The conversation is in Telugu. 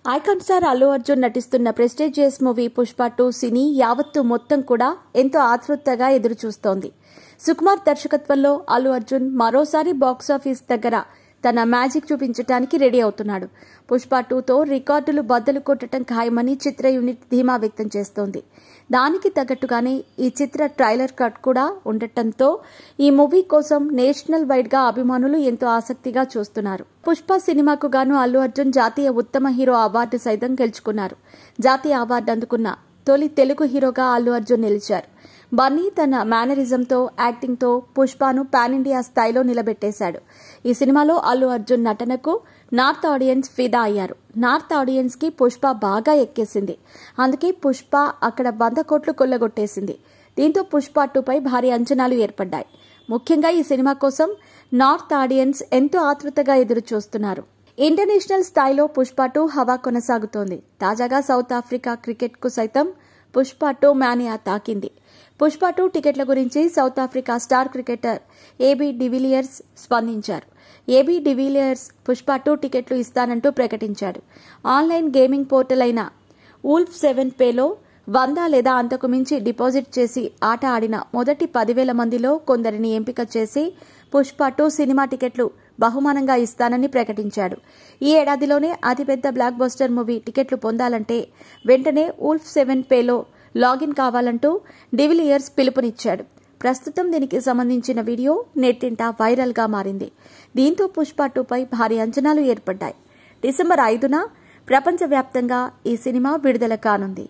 ఐకాన్ స్టార్ అల్లు అర్జున్ నటిస్తున్న ప్రెస్టీజియస్ మూవీ పుష్ప 2 సినీ యావత్తు మొత్తం కూడా ఎంతో ఆతృతగా ఎదురుచూస్తోంది. సుకుమార్ దర్శకత్వంలో అల్లు అర్జున్ మరోసారి బాక్సాఫీస్ దగ్గర తన మ్యాజిక్ చూపించడానికి రెడీ అవుతున్నాడు. పుష్ప 2తో రికార్డులు బద్దలు కొట్టడం ఖాయమని చిత్ర యూనిట్ ధీమా వ్యక్తం చేస్తోంది. దానికి తగ్గట్టుగానే ఈ చిత్ర ట్రైలర్ కట్ కూడా ఉండటంతో ఈ మూవీ కోసం నేషనల్ వైడ్ గా అభిమానులు ఎంతో ఆసక్తిగా చూస్తున్నారు. పుష్ప సినిమాకు గాను అల్లు అర్జున్ జాతీయ ఉత్తమ హీరో అవార్డు సైతం గెలుచుకున్నారు. జాతీయ అవార్డు అందుకున్న తొలి తెలుగు హీరోగా అల్లు అర్జున్ నిలిచారు. బన్నీ తన మేనరిజంతో యాక్టింగ్తో పుష్పను పాన్ ఇండియా స్థాయిలో నిలబెట్టేశాడు. ఈ సినిమాలో అల్లు అర్జున్ నటనకు నార్త్ ఆడియన్స్ ఫిదా అయ్యారు. నార్త్ ఆడియన్స్ కి పుష్ప బాగా ఎక్కేసింది. అందుకే పుష్ప అక్కడ 100 కోట్లు కొల్లగొట్టేసింది. దీంతో పుష్ప 2పై భారీ అంచనాలు ఏర్పడ్డాయి. ముఖ్యంగా ఈ సినిమా కోసం నార్త్ ఆడియన్స్ ఎంతో ఆతృతగా ఎదురు చూస్తున్నారు. ఇంటర్నేషనల్ స్థాయిలో పుష్ప 2 హవా కొనసాగుతోంది. తాజాగా సౌత్ ఆఫ్రికా క్రికెట్ కు సైతం పుష్ప 2 మానియా తాకింది. పుష్ప 2 టికెట్ల గురించి south Africa star cricketer AB de Villiers స్పందించారు. ఏబీ డివిలియర్స్ పుష్ప 2 టికెట్లు ఇస్తానంటూ ప్రకటించాడు. ఆన్లైన్ గేమింగ్ పోర్టల్ అయిన వుల్ఫ్ 7 పేలో 100 లేదా అంతకు మించి డిపాజిట్ చేసి ఆట ఆడిన మొదటి 10,000 మందిలో కొందరిని ఎంపిక చేసి పుష్ప 2 సినిమా టికెట్లు బహుమానంగా ఇస్తానని ప్రకటించాడు. ఈ ఏడాదిలోనే అతిపెద్ద బ్లాక్ బస్టర్ మూవీ టికెట్లు పొందాలంటే వెంటనే వుల్ఫ్ 7 పేలో లాగిన్ కావాలంటూ డివిలియర్స్ పిలుపునిచ్చాడు. ప్రస్తుతం దీనికి సంబంధించిన వీడియో నెట్టింట వైరల్ గా మారింది. దీంతో పుష్ప 2పై భారీ అంచనాలు ఏర్పడ్డాయి. డిసెంబర్ 5న ప్రపంచవ్యాప్తంగా ఈ సినిమా విడుదల కానుంది.